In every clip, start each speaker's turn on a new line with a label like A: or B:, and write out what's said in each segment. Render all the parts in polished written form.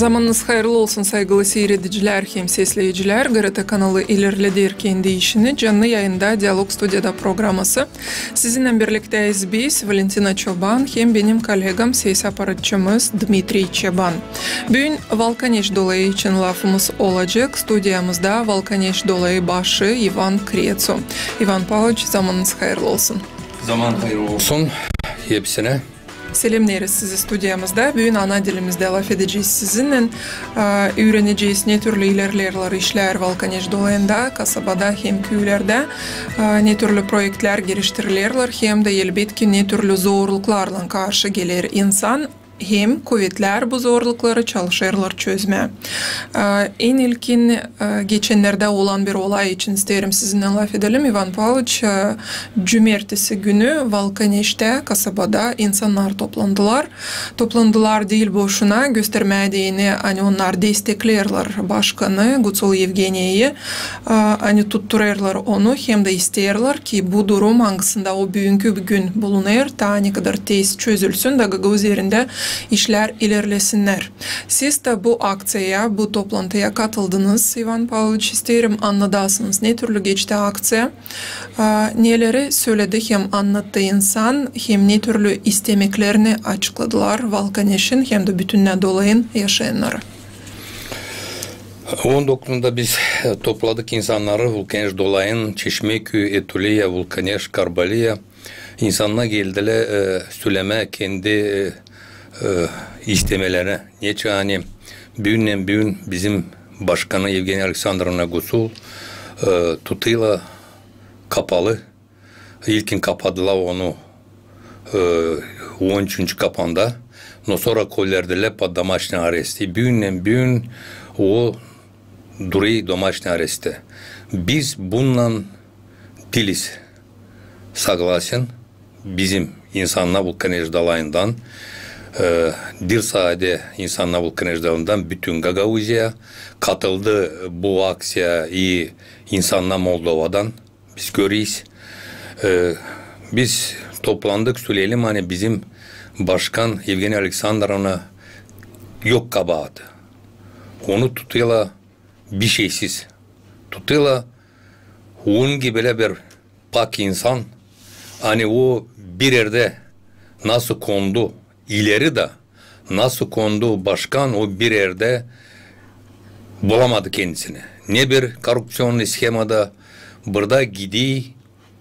A: Zamanınız hayırlı olsun saygılı seyrediciler, hem sesleyiciler. GRT kanalı ilerledi kendi işini canlı yayında Diyalog Stüdyo'da programması. Sizinle birlikteyiz biz Valentina Çoban hem benim kolegam ses aparatçımız Dmitri Çeban. Bugün Valkaneş dolayı için lafımız olacak. Stüdyomuzda Valkaneş dolayı başı Ivan Kretso. Ivan Pavlovich, zamanınız hayırlı olsun.
B: Zaman hayırlı olsun hepsine.
A: Selamlarız sizi stüdyomuzda. Bugün ana dilimizde laf edeceğiz sizinle. Öğreneceğiz ne türlü ilerlerler işler Valkaneş dolayında, kasabada hem köylerde ne türlü projeler geliştirilirler hem de elbette ne türlü zorluklarla karşı gelir insan. Hem kuvvetler bu zorlukları çalışırlar çözme. En ilkin geçenlerde olan bir olay için isterim sizinle laf edelim. Ivan Pavlovich, cumartesi günü Valkaneş'te kasabada insanlar toplandılar. Toplandılar değil boşuna, göstermediğini hani onlar desteklerler başkanı Gutsol Yevgeniye'yi. Hani tuttururlar onu hem de isterler ki bu durum hangisinde o bugünkü gün bulunur ta ne kadar tez çözülsün de Gaga üzerinde işler ilerlesinler. Siz de bu aktsaya, bu toplantıya katıldınız. Ivan Pavlovich, isterim anladasınız. Ne türlü geçti aktsiya? Neleri söyledi hem anlattı insan, hem ne türlü istemeklerini açıkladılar Valkaneş'in hem de bütününe dolayın yaşayanları.
B: 19'unda biz topladık insanları Valkaneş dolayın Çeşmeköy, Etuliya, Valkaneş, Karbaliya. İnsanlar geldiler söyleme kendi istemelerine. Niçin hani bugün bizim başkanı Evgeniya Aleksandrovna Gusul tutuyla kapalı. İlkin kapadılar onu 13. kapanda. No sonra koylardılar под домашний арест. Bugün o duruyor домашний areste. Biz bununla değiliz. Согласен. Bizim insanlar Valkaneş dolayından bir saate insanlar Valkaneş dolayından bütün Gagauzya'ya katıldı bu aksiya iyi insanlar Moldova'dan biz görüyoruz. Biz toplandık söyleyelim hani bizim başkan Evgeniya Aleksandrovna yok kabahat. Onu tutuyorlar bir şeysiz. Tutuyorlar onun gibi bir pak insan hani o bir yerde nasıl kondu ileri de nasıl kondu başkan o bir yerde bulamadı kendisini. Ne bir korrupsiyonlu schemada burada gidiyor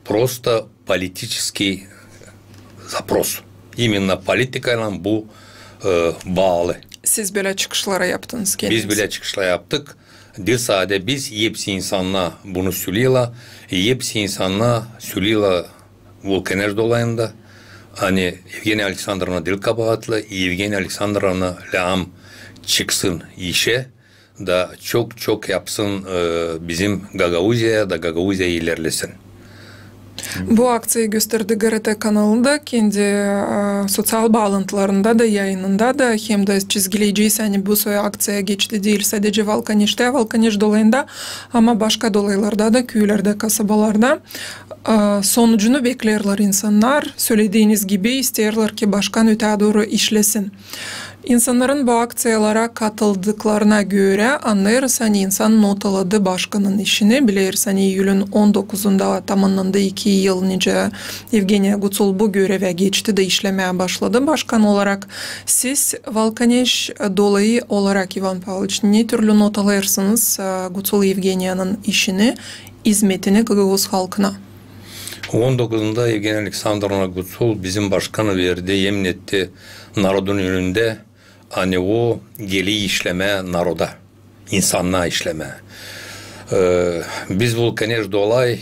B: просто политический запрос. Именно politikayla bu bağlı.
A: Siz böyle çıkışlara yaptınız kendiniz.
B: Biz bile çıkışlar yaptık. Bir sade biz hepsi insanlar bunu söylüyorlar. Hepsi insanlar söylüyorlar Valkaneş dolayında. Hani Evgeniya Aleksandrovna dil kabahatlı, Evgeniya Aleksandrovna lağım çıksın işe da çok yapsın bizim Gagauzya'ya da Gagauzya ilerlesin.
A: Bu aktsiyi gösterdi GRT kanalında, kendi sosyal bağlantılarında da, yayınında da hem de çizgileyeceğiz. Hani bu soy aktsiya geçti değil sadece Valkaneş'te, Valkaneş dolayında ama başka dolaylarda da, köylerde, kasabalarda. Sonucunu beklerler insanlar. Söylediğiniz gibi isterler ki başkan öteye doğru işlesin. İnsanların bu aktsiyalara katıldıklarına göre anlayırız hani insan notaladı başkanın işini. Biliriz hani Eylül'ün 19'unda tamamlandı 2 yıl nice Evgeniya Gutsol bu göreve geçti de işlemeye başladı başkan olarak. Siz Valkaneş dolayı olarak Ivan Pavlovich ne türlü notalayırsınız Gutsol Evgeniya'nın işini, hizmetini Gagavuz halkına?
B: 19'unda Evgeniya Aleksandrovna Gutsol bizim başkanı verdi, yemin etti narodun önünde hani o geli işleme naroda, insanlığa işleme. Biz Valkaneş dolay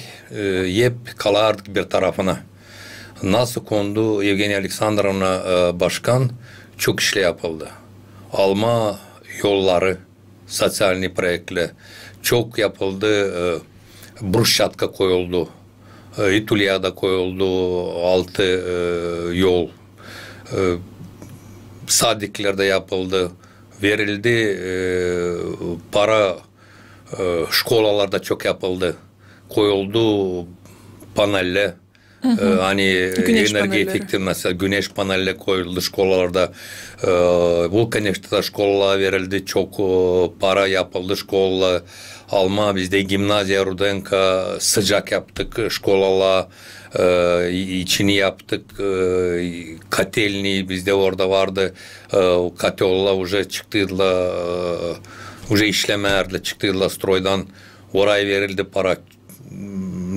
B: hep kalardık bir tarafına. Nasıl kondu Evgeniya Aleksandrovna başkan çok işle yapıldı. Alma yolları, sosyal projeler çok yapıldı, brusçatka koyuldu. İtulya'da koyuldu 6 yol, Sadiklerde yapıldı, verildi, para şkolalarda çok yapıldı, koyuldu paneller, Hani
A: Güneş
B: enerji
A: panelleri.
B: efekti mesela güneş paneli koyuldu şkolalarda. Vulkaneş'te şkolalar verildi. Çok para yapıldı şkola. Alma bizde gimnaziya Rudenka sıcak yaptık şkolalar. İçini yaptık. Katelni bizde orada vardı. Katella уже çıktılar. Уже işlemerle çıktılar stroydan. Oraya verildi para.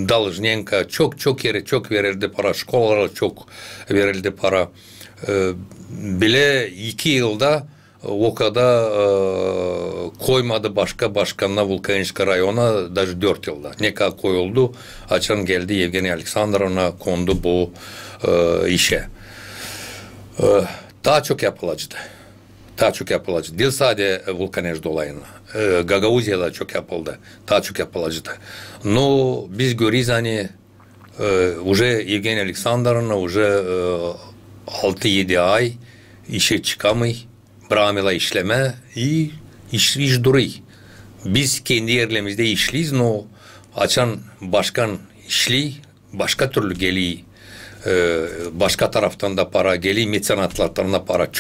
B: Должненко çok yere çok verildi para. Şkolalara çok verildi para. Bile 2 yılda o kadar koymadı başka başkanına Vulkanişka rayona, даже 4 yılda. Ne kadar koyuldu, açan geldi Yevgeniy Aleksandrovna kondu bu işe. Daha çok yapılacaktı. Daha çok yapılacaktı. Değil sadece Vulkaneş dolayına. Gagavuzya'da çok yapıldı. Daha çok yapılacaktı. Но biz görüyoruz hani уже Yevgeniy Aleksandrovna уже 6-7 ay işe çıkamay, bıramıyla işleme iş duruyor. Biz kendi yerlerimizde işliyiz, no açan başkan işli başka türlü geliyor. Başka taraftan da para geliyor, mecenatlardan da para.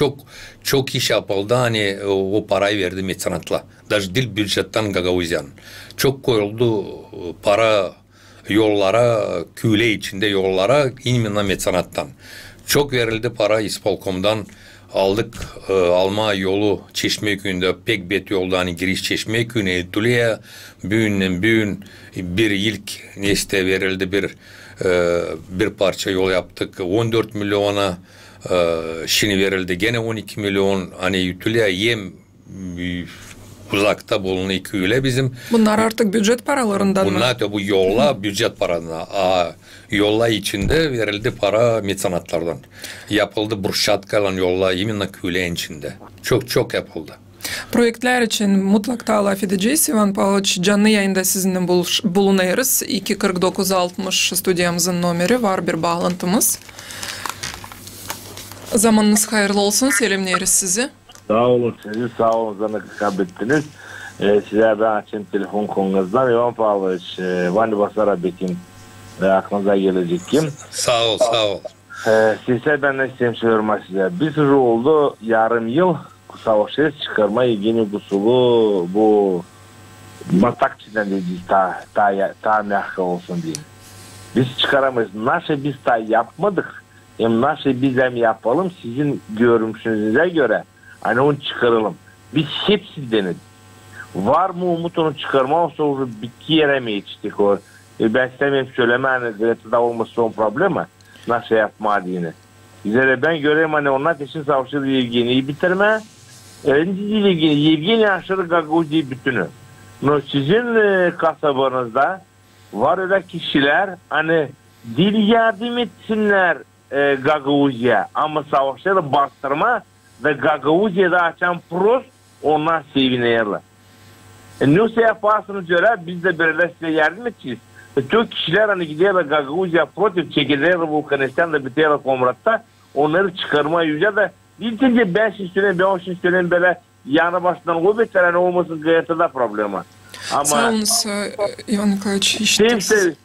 B: Çok iş yapıldı, hani o parayı verdi mecenatla. Даже dil büdjetten Gagavuzyan. Çok koyuldu para yollara, küle içinde yollara, imенно mecenattan. Çok verildi para İspolkom'dan. Aldık alma yolu Çeşmeköy'ünde pek bet yolda hani giriş Çeşmeköy'üne Etulu'ya büyünden bir ilk neste verildi bir parça yol yaptık 14 milyona şimdi verildi gene 12 milyon hani Etulu'ya yem uzakta bulunan köyüyle bizim.
A: Bunlar artık bütçet paralarından mı?
B: Bunlar da bu yolla bütçet paralarına. Yolla içinde verildi para mecenatlardan. Yapıldı brushatka yolla imенно köylerin içinde. Çok yapıldı.
A: Projeler için mutlak talaf edeceğiz. Ivan Pavlovich, canlı yayında sizinle bulunayız. 24960 stüdyamızın numeri var, bir bağlantımız. Zamanınız hayırlı olsun. Selamlıyoruz sizi.
C: Sağ olun sizi, sağ olun zana kabul ettiniz. Size ben açayım telefon konunuzdan. Ivan Pavlovich, Vani Basara Bekim aklınıza gelecek kim?
B: Sağ ol.
C: Size ben ne isteyeyim söylüyorum size. Bir sürü oldu, yarım yıl savaşı çıkarma Yevgeniy Gusulu bu matakçıdan dediğiz ta mehka olsun diye. Biz çıkaramayız. Nasıl biz ta yapmadık. Nasıl biz hem yapalım sizin görüşünüze göre. Hani onu çıkaralım. Biz hepsi denedik. Var mı umut onu çıkarma olsa olur bitki yere mi yetiştik o? Ben istemeyeyim söyleme hani da olması son problemi. Nasıl yapma diyene. Bize ben göreyim hani onlar için savaşı Yevgeni'yi bitirme. Yevgeniy aşırı Gagavuzya bütünü. No, sizin kasabanızda var öyle kişiler hani dil yardım etsinler Gagavuzya ama savaşları bastırma ve Gagavuzya'da açan pros onlar sevinirler. Neyse yaparsınız öyle biz de böyle size yardım edeceğiz. Çok kişiler hani gidiyorlar Gagavuzya protiv çekilirler Vulkanistan'da bitiyorlar Komrat'ta onları çıkarmaya yüce de ilkince ben şimdi söyleyeyim ben o şimdi söyleyeyim böyle yanı başından o beter olmasın gayet da problemi. Ama
A: sağ olun Ivan Nikolaevich. İşte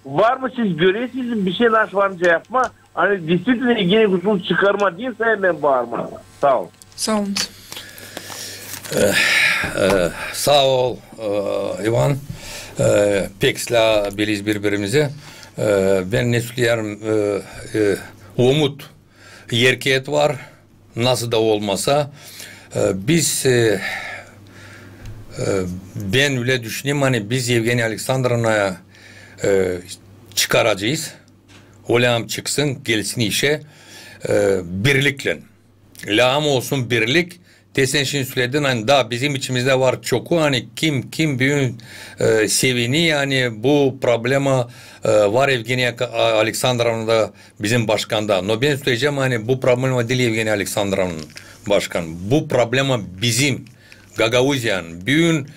C: var mı siz görüyorsunuz bir şey nasıl varınca yapma hani disipline ilgili usul çıkarma değilse hemen bağırma. Sağ ol.
A: Sağ olun.
B: Sağ ol Ivan. Peksla biliz birbirimize. Ben ne söylüyorum umut yerkiyet var. Nasıl da olmasa biz ben öyle düşünüyorum hani biz Yevgeniy Aleksandrovna'ya çıkaracağız. Olam çıksın gelsin işe birlikle. Lağım olsun birlik. Desen şimdi söyledin hani daha bizim içimizde var çoku hani kim büyük sevini yani bu problema var Yevgeniy Aleksandrovna'da bizim başkanda. No ben söyleyeceğim hani bu problema değil Yevgeniy Aleksandrovna'nın başkan. Bu problema bizim Gagavuzyan büyük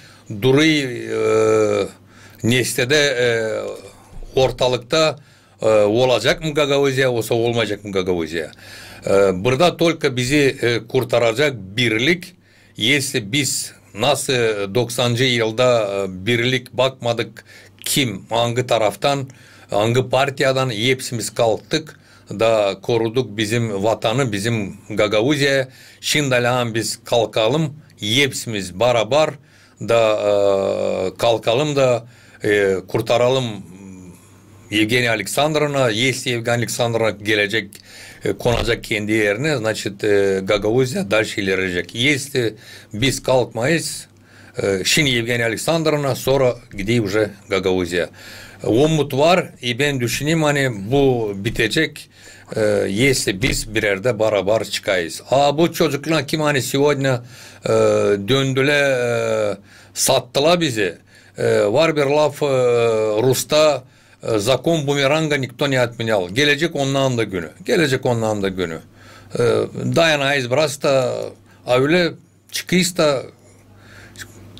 B: duruyor nestede ortalıkta olacak mı Gagavuzya olsa olmayacak mı Gagavuzya? Burada только bizi kurtaracak birlik. Если biz nasıl 90. yılda birlik bakmadık kim hangi taraftan hangi partiyadan hepsimiz kalktık da koruduk bizim vatanı, bizim Gagavuzya. Şimdi lan biz kalkalım, hepsimiz beraber da kalkalım da kurtaralım Evgeniya Aleksandrovna. Если Evgeniya Aleksandrovna gelecek, konacak kendi yerine, значит Gagavuzya dальше ilerleyecek. Если biz kalkmayız, şimdi Evgeniya Aleksandrovna, sonra gidiyor уже Gagavuzya. Umut var, ben düşüneyim hani bu bitecek, если biz bir yerde beraber çıkayız. Bu çocuklar kim hani сегодня döndüler, sattılar bizi. Var bir laf Rus'ta, zakon bumeranga nikto ne отменял. Gelecek ondan da günü. Gelecek ondan da günü. Dayanayız biraz da öyle çıkıyız da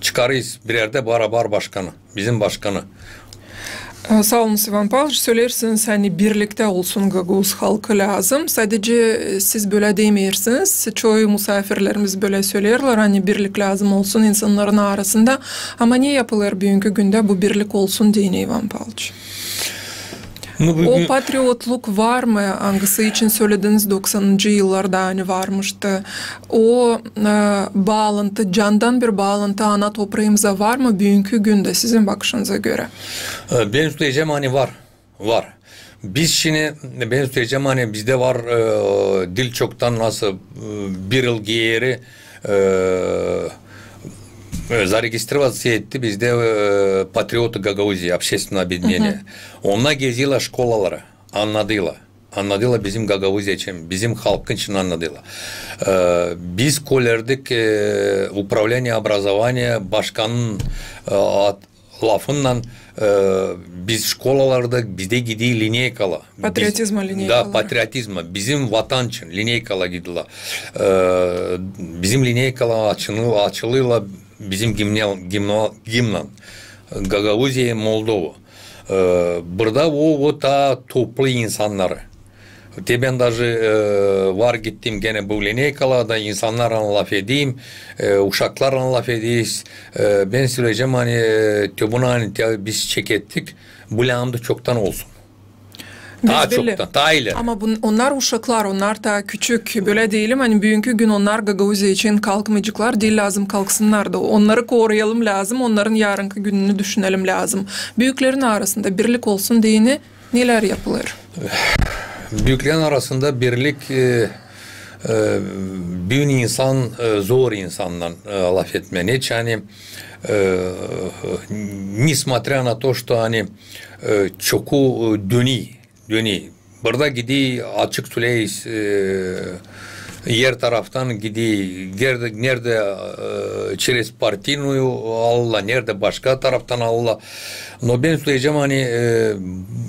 B: çıkarıyız bir yerde beraber başkanı. Bizim başkanı.
A: Sağ olun Ivan Pavlovich. Söylersiniz hani birlikte olsun Gagavuz halkı lazım. Sadece siz böyle demiyorsunuz. Çoğu misafirlerimiz böyle söylerler hani birlik lazım olsun insanların arasında. Ama ne yapılır bugünkü günde bu birlik olsun diye Ivan Pavlovich? O patriotluk var mı? Hangisi için söylediniz 90. yıllarda hani varmıştı. O bağlantı, candan bir bağlantı ana toprağımıza var mı bugünkü günde sizin bakışınıza göre?
B: Benim söyleyeceğim hani var. Var. Biz şimdi, benim söyleyeceğim hani bizde var dil çoktan nasıl bir yıl geri зарегистрироваться etti bizde Patriot Gagavuzya общественное объединение. Onlar geziyorlar şkolalara, anladılar bizim Gagavuzya için, bizim halkın için anladılar. Biz kolerdik управление образования başkanın lafından biz şkolalarda bizde gidiyor lineykala.
A: Patriotizma lineykala.
B: Da, patriotizma. Bizim vatan için lineykala gidiyorlar. Bizim lineykala açılıyla bizim gimnan Gagavuzya Moldova. Burada o ta toplu insanları. Ben даже var gittim gene bu lineykalada insanlarla laf edeyim, uşaklarla laf edeyiz. Ben söyleyeceğim hani bunu hani biz çek ettik, bu lağımda çoktan olsun. Daha çoktan, daha ileri.
A: Ama onlar uşaklar, onlar da küçük, böyle değilim. Hani bugünkü gün onlar Gagavuzya için kalkmayacaklar, değil lazım kalksınlar da. Onları koruyalım lazım, onların yarınki gününü düşünelim lazım. Büyüklerin arasında birlik olsun diyene neler yapılır?
B: Büyüklerin arasında birlik, bir insan zor insandan laf etmeni. Yani nесмотря на то, что они çok döni. Burada gidiyor açık söyleyiz, yer taraftan gidiyor, nerede через партийную Allah, nerede başka taraftan Allah. Но ben söyleyeceğim hani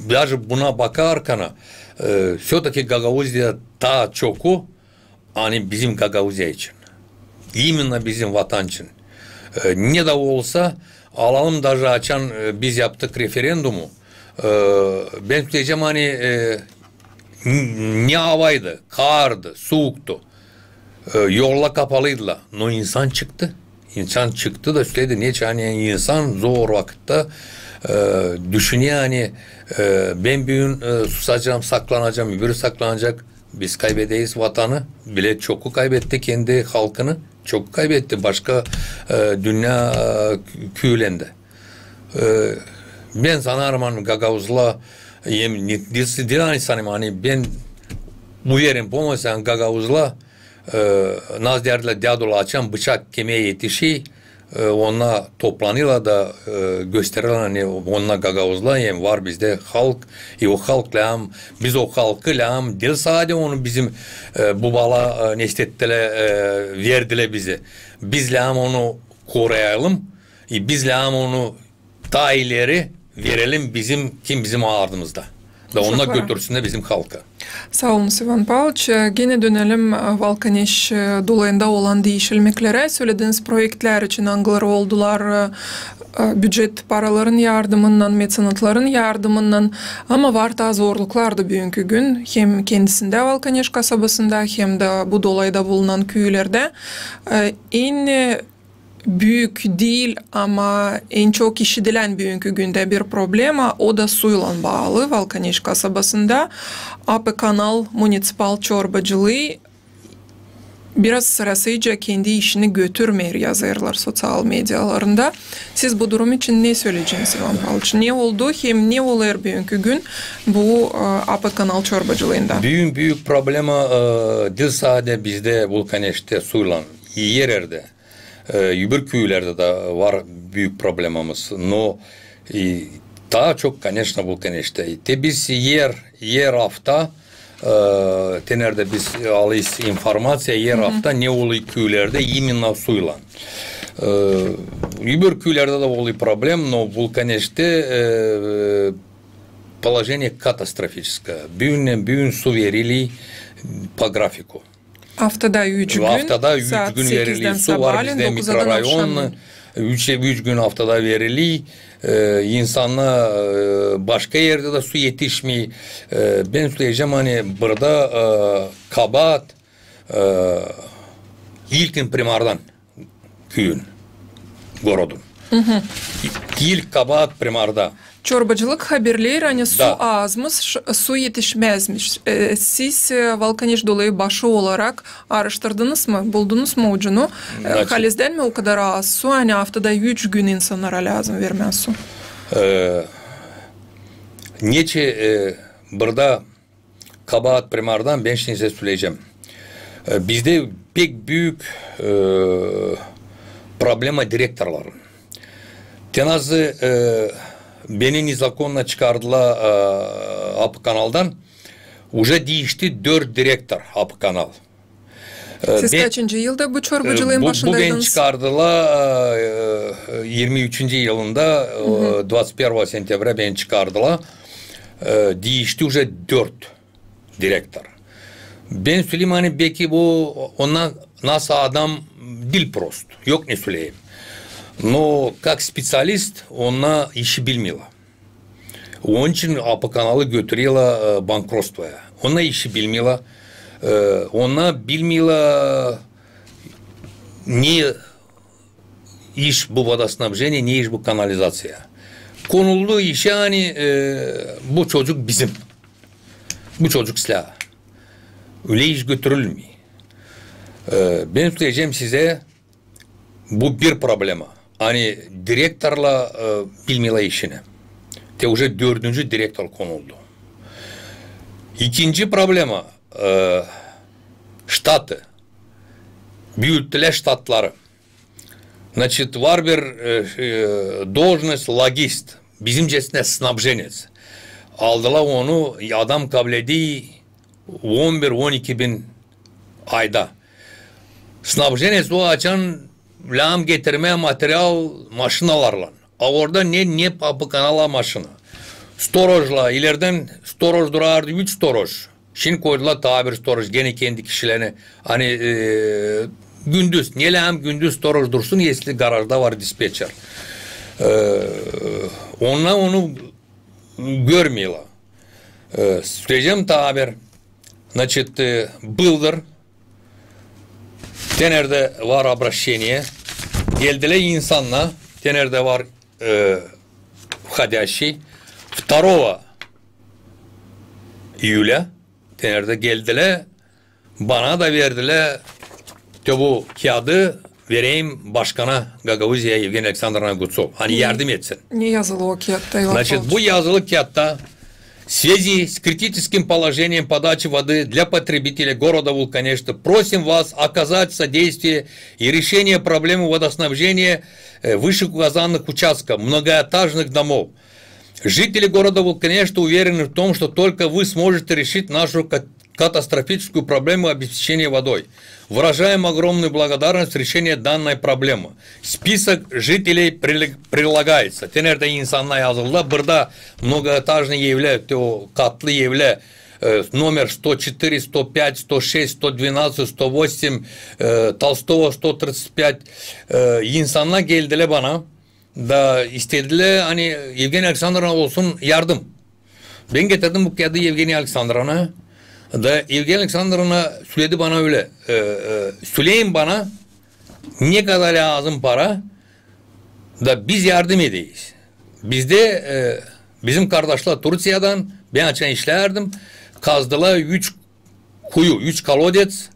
B: даже buna bakarken все-таки Gagavuzya daha çoku hani bizim Gagavuzya için. İmенно bizim vatan için. Ne de olsa alalım даже açan biz yaptık referendumu. Ben söyleyeceğim hani ne havaydı, kardı, soğuktu. Yolla kapalıydılar. No insan çıktı. İnsan çıktı da söyledi. Niye? Yani insan zor vakitte düşünüyor hani ben bir gün susacağım, saklanacağım, öbürü saklanacak. Biz kaybedeyiz vatanı. Bile çoku kaybetti kendi halkını. Çok kaybetti. Başka dünya küylendi. Ben sanırım hani Gagavuz'la dilan insanım hani ben bu yerin pomozsan Gagavuz'la naz derdiler diyadolu açan bıçak kemiğe yetişi ona toplanıyorlar da gösterirler hani onunla Gagavuz'la yani var bizde halk o halkla biz o halkıyla değil sadece onu bizim bu bala nestettiler verdiler bize bizle onu koruyalım bizle onu daha ileri verelim bizim ardımızda. Da onlar götürsün bizim halka.
A: Sağ olun Ivan Pavlovich. Gene dönelim Valkaneş dolayında olan değişilmeklere. Söylediğiniz projeler için hangileri oldular? Büdjet paraların yardımından, mecenatların yardımından ama var da zorluklar da bugünkü gün hem kendisinde Valkaneş kasabasında hem de bu dolayda bulunan köylerde en büyük değil ama en çok işitilen bugünkü günde bir problem, o da suyla bağlı. Valkaneş kasabasında AP Kanal munisipal çorbacılığı biraz sırasıyla kendi işini götürmeye yazarlar sosyal medyalarında. Siz bu durum için ne söyleyeceksiniz İvan Pavlovич? Ne oldu? Hem ne olur bugünkü gün bu AP Kanal çorbacılığında?
B: Büyük problema değil sadece bizde Valkaneş'te suyla yerlerde. Öbür köylerde de var büyük problemimiz. No, daha çok, конечно, Valkaneş'te. Biz yer hafta tenerde biz alıyız informasiya yer hafta ne oluyor köylerde именно suyla. Öbür köylerde de oluyor problem, но Valkaneş'te положение катастрофическое. Bugün su veriliyor по графику.
A: Haftada 3 gün.
B: Haftada 3 gün veriliyor. Su var bizde mikrorayonlu. 3 gün haftada veriliyor. İnsanlar başka yerde de su yetişmiyor. Ben söyleyeceğim hani burada kabahat ilkin primardan köyün, gorodun. İlk kabahat primarda.
A: Çorbacılık haberleri hani su azmış, su yetişmezmiş. Siz Valkaneş dolayı başı olarak araştırdınız mı? Buldunuz mu ucunu? Halizden mi o kadar az su? Hani haftada 3 gün insanlara lazım vermez su.
B: Niçin burada kabahat primardan ben şimdi size söyleyeceğim. Bizde pek büyük problema direktörlerin. Tenazı beni nizakonna çıkardılar AP Kanal'dan. Уже değişti 4 direktör AP Kanal.
A: Siz kaçıncı yılda bu çorbacılığın başındaydınız?
B: Bugün çıkardılar 23. yılında 21 sentyabre beni çıkardılar. Değişti уже 4 direktör. Ben söyleyeyim hani belki bu ona nasıl adam dil prost. Yok ne söyleyeyim. Но как специалист ona işi bilmiyorlar. Onun için AP Kanalı götürüyorlar bankrotствоya. Ona işi bilmiyorlar. Ona bilmiyorlar niye iş bu водоснабжение, niye iş bu kanalizasyon. Konulduğu iş yani bu çocuk bizim. Bu çocuk silah. Öyle iş götürülmüyor. Ben söyleyeceğim size bu bir problema. Hani direktörla bilmiyorlar işini. Te уже 4. direktör konuldu. İkinci problema ştatı. Büyüttüler ştatları. Значит, var bir должность logist. Bizimcesine снабженец. Aldılar onu, adam kabul ediyor 11-12 bin ayda. Снабженец o açan lağım getirmeye materyal maşinalarla. Orada ne AP Kanala maşını. Storojla, ileriden storoj durardı 3 storoj. Şimdi koydular tabir storoj gene kendi kişilerine. Hani gündüz, ne lağım gündüz storoj dursun, yesli garajda var dispatcher. Onlar onu görmüyorlar. Söyleyeceğim tabir. Значит, bıldır. Tenerde var обращение. Geldiler insanla. Tenerde var входящий. 2 июля tenerde geldiler. Bana da verdiler. Bu kağıdı vereyim başkana Gagavuzya'ya Evgeniy Alexandrovna Gutsov. Hani yardım etsin.
A: Ne yazılı o kağıtta?
B: Значит, bu yazılı kağıtta в связи с критическим положением подачи воды для потребителей города Вулканешта просим вас оказать содействие и решение проблемы водоснабжения вышеуказанных участков многоэтажных домов. Жители города Вулканешта уверены в том, что только вы сможете решить нашу катастрофическую проблему обеспечения водой. Выражаем огромную благодарность в решении данной проблемы. Список жителей прилагается. Tenerde insanlar yazıldı. Burada многоэтажный evler, katlı evler, номер 104, 105, 106, 112, 108, Толстого 135 insanlar geldiler bana da istediler hani Evgeniy Alexandrovna olsun yardım. Ben getirdim bu kağıdı Evgeniy Alexandrovna. Da Evgeniy Alexandrovna söyledi bana öyle. Söyleyin bana Ne kadar lazım para da biz yardım edeyiz. Bizde bizim kardeşler Türkiye'den ben açan işlerdim. Kazdılar 3 kuyu, 3 kolodец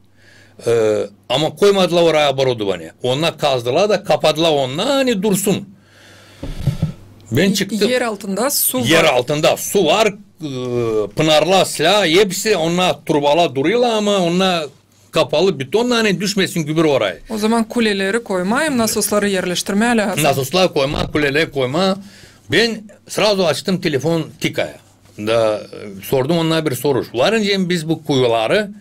B: ama koymadılar oraya оборудование. Onlar kazdılar da kapadılar onlar hani dursun. Ben çıktım.
A: Yer altında su var.
B: Yer altında su var. Pınarlar, silah hepsi onlar turbalar duruyorlar ama onlar kapalı betonla hani düşmesin gübre oraya.
A: O zaman kuleleri koymayayım, nasosları yerleştirmeye lazım.
B: Nasoslar koyma, kuleleri koyma. Ben sırada açtım telefon Tika'ya. Da sordum onlara bir soru. Varınca biz bu kuyuları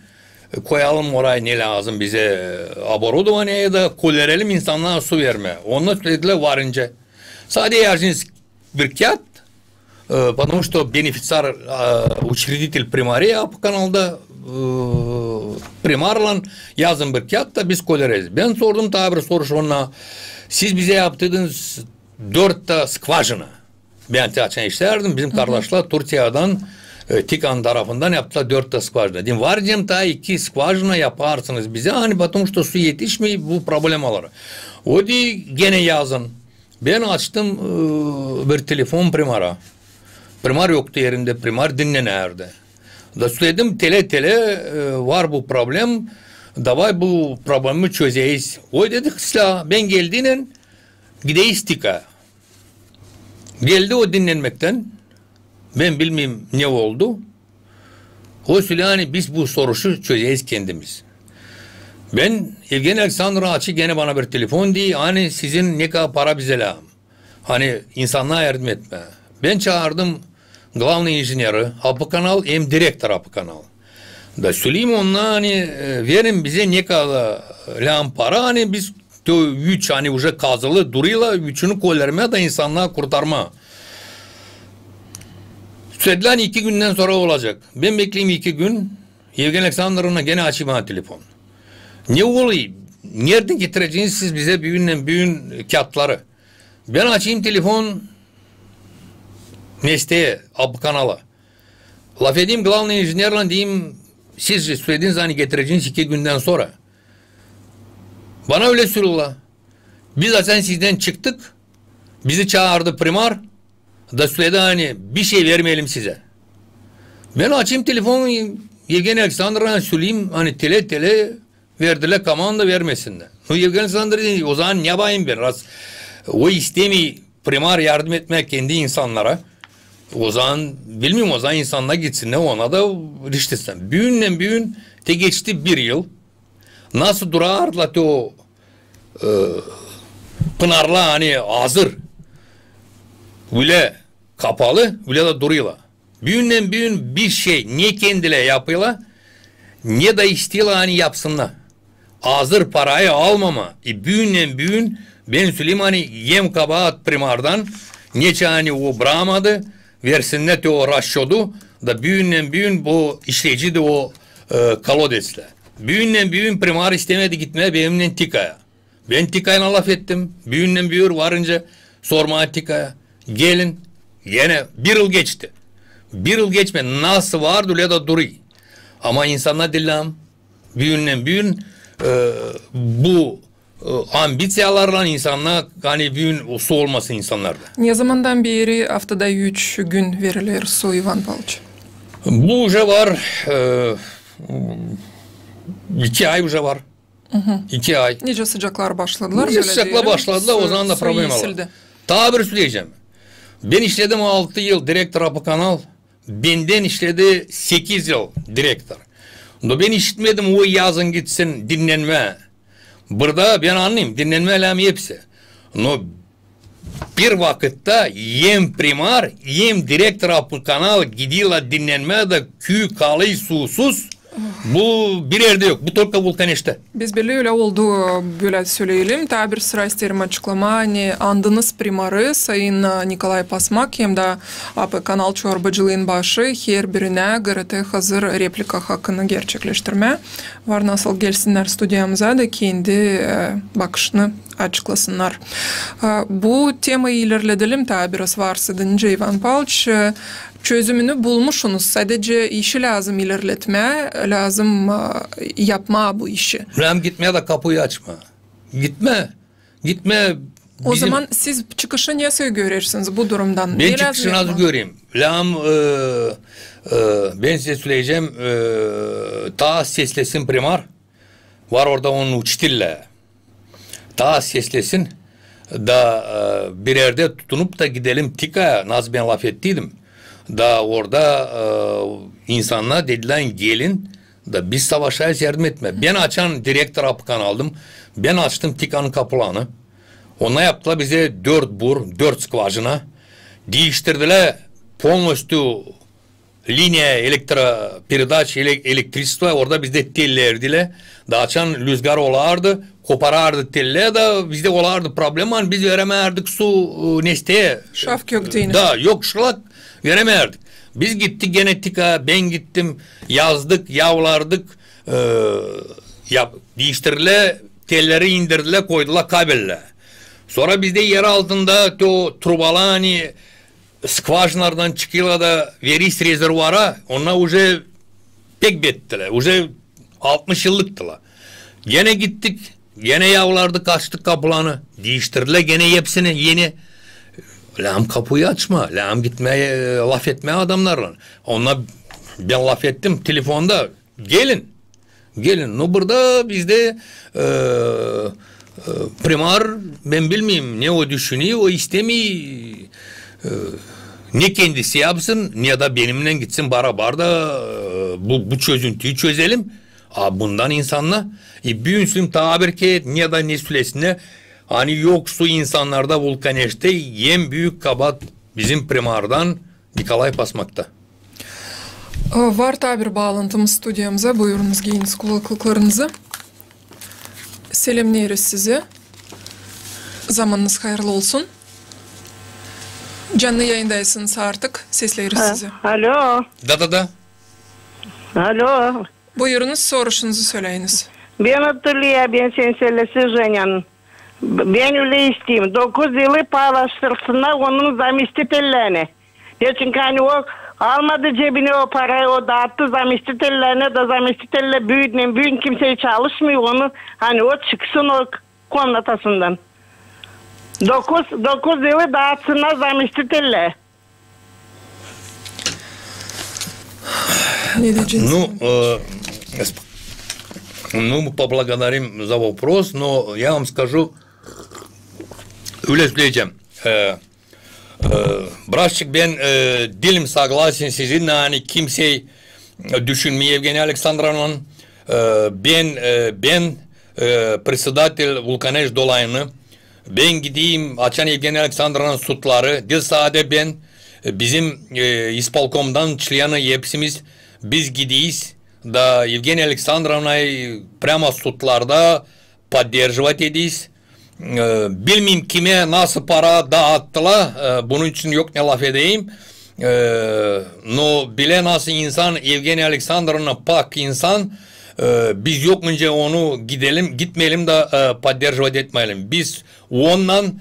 B: koyalım oraya ne lazım bize оборудование da kolerelim insanlara su verme. Onlar söylediler varınca. Sadece яжнинский bir kağıt потому что бенефициар учредитель примария bu kanalda primarla yazın bir kağıt da biz kolereriz. Ben sordum tabi soruş ona siz bize yaptığınız 4 skvajina. Ben açan işlerdim. Bizim kardeşler Türkiye'den Tikan tarafından yaptılar 4 skvajina. Dedim varcım ta 2 skvajina yaparsınız bize. Hani потому что su yetişmiyor bu problem olur. O di gene yazın. Ben açtım bir telefon primara. Primar yoktu yerinde. Primar dinlenerdi. Da söyledim tele var bu problem. Davay bu problemi çözeyiz. O dedik ben geldiğinde gideyiz Tika'ya. Geldi o dinlenmekten. Ben bilmeyeyim ne oldu. O söyledi biz bu soruşu çözeceğiz kendimiz. Ben Evgeni Alexandrov'un açı gene bana bir telefon diye hani sizin ne kadar para bize lazım. Hani insanlığa yardım etme. Ben çağırdım главный inженeri Apı Kanal hem direktör Apı Kanal. Da söyleyeyim onunla hani verin bize ne kadar lazım para hani biz üç hani уже kazılı duruyla üçünü kollarmaya da insanlığa kurtarma. Söylediler 2 günden sonra olacak. Ben bekleyeyim 2 gün. Evgeni Alexandrov'una gene açayım bana telefon. Ne oluyor? Nereden getireceğiniz siz bize büyün kağıtları? Ben açayım telefon mesleğe, Apı Kanal'a. Laf edeyim главный inженерle diyeyim siz söylediğiniz hani getireceğiniz 2 günden sonra. Bana öyle söylüyorlar. Biz zaten sizden çıktık. Bizi çağırdı primar. Da söyledi hani bir şey vermeyelim size. Ben açayım telefonu Evgeni Alexandrov'a söyleyeyim hani tele verdiler komanda vermesinler. Evgeni Alexandrov dedi o zaman ne yapayım ben? O istemi primar yardım etmek kendi insanlara. O zaman bilmiyorum o zaman insanlar gitsin ne ona da riştesen. Büyün te geçti 1 yıl. Nasıl durarla te o pınarla hani hazır. Öyle kapalı, öyle de duruyorlar. Büyün bir şey ne kendiyle yapıyorlar, ne de istiyorlar hani yapsınlar. Hazır parayı almama. Büyün ben söyleyeyim hani yem kabahat primardan neçe hani o bıramadı, versinler de o raşyodu da büyün bu işleyici de o kalodesle. Büyün primar istemedi gitmeye benimle Tika'ya. Ben Tika'yla laf ettim. Büyün varınca sormaya Tika'ya. Gelin yine 1 yıl geçti. 1 yıl geçme nasıl vardı öyle de duruyor. Ama insanlar dillam büyün bu ambisiyalarla insanlar hani büyün su olmasın insanlarda.
A: Ne zamandan beri haftada 3 gün verilir su Ivan Pavlovich?
B: Bu уже var 2 ay уже var. 2 ay.
A: Nice sıcaklar başladılar.
B: Nice sıcaklar başladılar o zaman da problem var. Daha bir söyleyeceğim. Ben işledim 6 yıl direktör Apı Kanal. Benden işledi 8 yıl direktör. Ben işitmedim o yazın gitsin dinlenme. Burada ben anlayayım dinlenme alemi hepsi. No bir vakitte yem primar yem direktör Apı Kanal gidiyorlar dinlenme de köy kalıyor susuz. Bu bir yerde yok. Bu Tolka Vulkaneş'te.
A: Biz böyle öyle oldu böyle söyleyelim. Tabir sıra isterim açıklama. Hani andınız primarı Sayın Nikolay Pasmak hem de Apı Kanal çorbacılığın başı her birine GRT hazır replika hakkını gerçekleştirme. Var nasıl gelsinler stüdyamıza da kendi bakışını açıklasınlar. Bu temayı ilerledelim tabirası varsa deyince Ivan Pavlovich çözümünü bulmuşsunuz. Sadece işi lazım ilerletme, lazım yapma bu işi.
B: Hem gitmeye de kapıyı açma. Gitme. Gitme.
A: O zaman siz çıkışı nasıl görürsünüz bu durumdan?
B: Ben çıkışı nasıl göreyim? Ben size söyleyeceğim. Ta seslesin primar. Var orada onun uçtille. Ta seslesin. Da bir yerde tutunup da gidelim tika. Nasıl ben laf ettiydim. Da orada insanlar dediler gelin. Da biz savaşa yardım etme. Ben açan direktör apıkan aldım. Ben açtım tikanın kapılarını. Ona yaptılar bize 4 bur, 4 skvajına. Değiştirdiler polностью linya elektroperedaç elektrичество. Orada bizde tellerdiler. Da açan rüzgar olardı. Koparardı teller da bizde olardı problem var. Biz veremezdik su nesteye.
A: Şaf kökteyini.
B: Da yok şılak veremezdik. Biz gittik genetika, ben gittim, yazdık, yavlardık, değiştirdiler, telleri indirdiler, koydular kabeller. Sonra bizde yer altında o trubalar hani skvajlardan çıkıyorlar da veris rezervuara, onlar уже pek bettiler, уже 60 yıllıktılar. Gene gittik, gene yavlardık, açtık kapılarını, değiştirdiler gene hepsini yeni. Lağım kapıyı açma. Lağım gitmeye, laf etmeye adamlarla. Onlar ben laf ettim telefonda. Gelin. Gelin. No burada bizde primar ben bilmeyeyim ne o düşünüyor, o istemiyor. Ne kendisi yapsın ne da benimle gitsin beraber da bu çözüntüyü çözelim. Bundan insanla büyünsün tabir ne da ne süresinde hani yoksu insanlarda Vulkaneş'te en büyük kabahat bizim primardan Nikolay Pasmak'ta.
A: Var tabir bağlantımız stüdyomuza. Buyurunuz giyiniz kulaklıklarınızı. Selamlıyoruz sizi. Zamanınız hayırlı olsun. Canlı yayındaysınız artık. Sesleriz sizi.
D: Alo.
B: Da.
D: Alo.
A: Buyurunuz soruşunuzu söyleyiniz.
D: Ben Abdülliye, ben senselesi Женя'nın. Ben öyle isteyeyim. 9 yılı paylaştırsınlar onun zamistitellerini. Çünkü hani o almadı cebine o parayı, o dağıttı zamistitellerine de zamistitelle büyüdüğün kimseye çalışmıyor onu. Hani o çıksın o konutasından. 9 yılı dağıtsınlar zamistitelle.
A: Не дождётся.
B: Ну, мы поблагодарим за вопрос, но я вам скажу, öyle söyleyeceğim. Birazcık ben dilim согласен sizinle hani kimseyi düşünmeye Evgeniya Aleksandrovna'nın ben председатель Vulkaneş dolayını ben gideyim açan Evgeniya Aleksandrovna'nın sutları değil sadece ben bizim исполкомdan çlyanı hepsimiz biz gideyiz da Evgeniya Aleksandrovna'yı prямо sutlarda поддерживать ediyiz. Bilmeyeyim kime nasıl para dağıttılar. Bunun için yok ne laf edeyim. No bile nasıl insan Evgeniya Aleksandrovna pak insan. Biz yok önce onu gitmeyelim de поддерживать etmeyelim. Biz ondan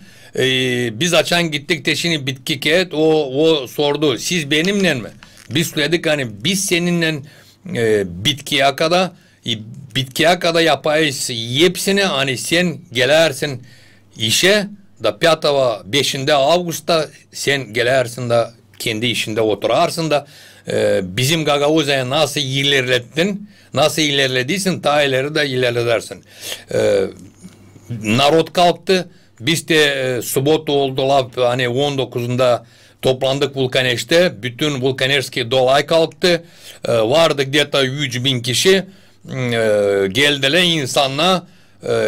B: biz açan gittik teşini bitkik et o sordu. Siz benimle mi? Biz söyledik hani biz seninle bitkiye kadar yapayız hepsini hani sen gelersin işe da 5. Ağustos'ta sen gelersin da kendi işinde oturarsın da bizim Gagavuza'ya nasıl ilerlediysin ta ileri de ilerlersin. Narod kalktı. Biz de subota oldu hani 19'unda toplandık Vulkaneş'te. Bütün Vulkaneşski dolay kalktı. Vardı где-то 3000 kişi. Geldiler insanlar.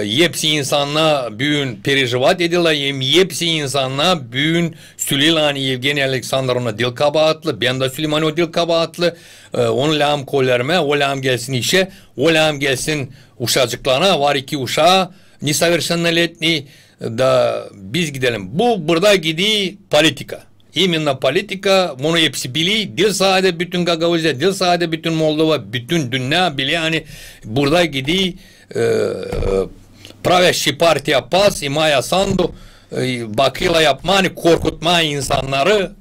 B: Hepsi insanlar büyün perеживать ediler. Hepsi insanlar büyün Süleyman Evgeniya Aleksandrovna dil kabahatlı. Ben de Süleyman o dil kabahatlı. Onu lağım koylarıma. O lağım gelsin işe. O lağım gelsin uşacıklarına. Var 2 uşağı. Несовершеннолетний. Da biz gidelim. Bu burada gidiyor politika. İminna politika. Bunu hepsi biliyor. Dil sadece bütün Gagavuzya, dil sadece bütün Moldova, bütün dünya biliyor. Yani burada gidiyor Pravyaşçı Partiya PAS, İmaya Sandu bakıyla yapma, hani korkutma insanları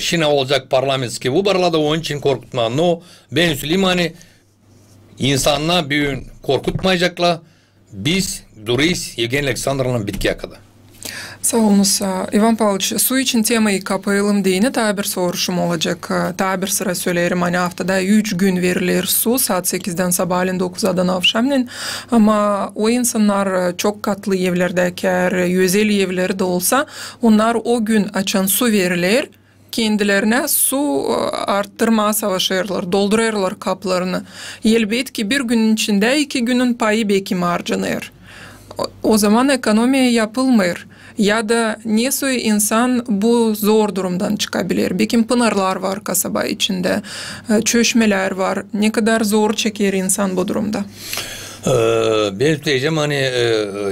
B: şimdi olacak parlamentski vubarlarda onun için korkutma. No, ben söyleyeyim hani insanlar büyün korkutmayacaklar. biz duruyuz Evgeniy Aleksandrovna'nın bitkiye kadar.
A: Sağ olunuz. Ivan Pavlovich, su için temayı kapayalım deyine daha bir soruşum olacak. Daha bir sıra söylerim, hani haftada 3 gün verilir su, saat 8'den sabahleyin 9'dan akşamleyin. Ama o insanlar çok katlı evlerdeki, özel evleri de olsa, onlar o gün açan su verilir. Kendilerine su arttırmaya savaşırlar, doldururlar kaplarını. Elbette ki bir günün içinde 2 günün payı belki harcanır. O zaman ekonomiye yapılmıyor. Ya da neyse insan bu zor durumdan çıkabilir. Belki pınarlar var kasaba içinde, çeşmeler var. Ne kadar zor çeker insan bu durumda.
B: Ben söyleyeceğim hani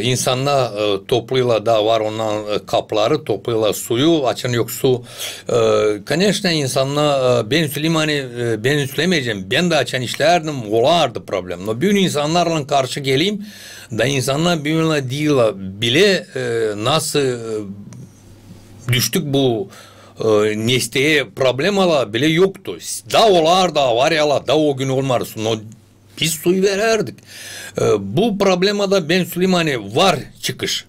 B: insanlar topluyla da var ondan kapları, topluyla suyu, açan yok su. Конечно insanlar ben söyleyeyim hani ben söylemeyeceğim. Ben de açan işlerdim, olardı problem. No bütün insanlarla karşı geleyim da insanlar birbirine değil bile nasıl düştük bu nesteye problem ala bile yoktu. Da olar da var ya da o gün olmaz. No biz suyu vererdik. Bu problemada ben söyleyeyim hani var çıkış.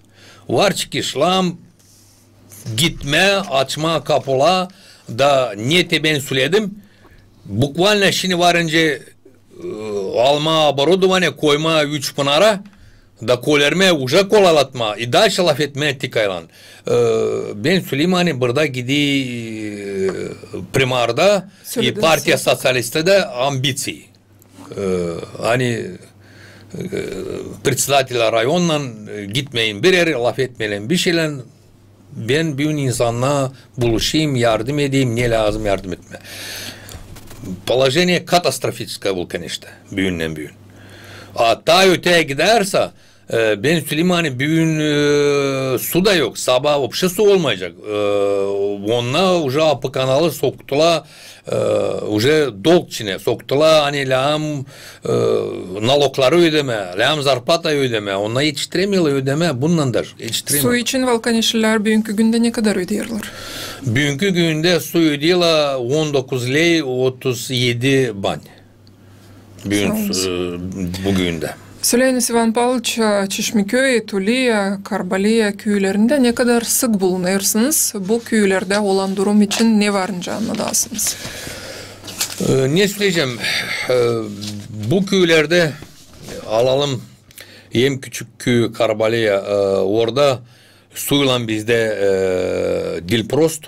B: Var çıkışla gitme, açma kapıla da niyeti ben söyledim. Bukvalno şimdi varınca alma оборудование, koyma 3 pınara da kolerme uca kolalatma. И дальше laf etme tikaylan. Ben söyleyeyim hani burada gidi primarda Partiya Sosyalist'te de ambiции. Hani председателя rayonla gitmeyin bir yere laf etmeyin bir şeyler ben bütün insanla buluşayım yardım edeyim ne lazım yardım etme. Положение катастрофическое был конечно büyünden büyün. Ta öteye giderse ben söyleyeyim hani büyün su da yok sabah вообще su olmayacak. Onunla уже apı kanalı soktular уже dolg içine soktular hani lağım nalogları ödeme, lağım zarpata ödeme, onunla yetiştiremiyorlar ödeme bundan da yetiştiremiyorlar.
A: Su için Valkanişliler bugünkü günde ne kadar ödüyorlar?
B: Bugünkü günde su ödüyorlar 19 lei 37 ban. Bugün de.
A: Söyleyiniz Ivan Pavlovich, Çeşmeköy, Tuliya, Karbaliya köylerinde ne kadar sık bulunuyorsunuz? Bu köylerde olan durum için ne varınca anladasınız?
B: Ne söyleyeceğim? Bu köylerde alalım en küçük köy Karbaliya. Orada suyla bizde Dilprost.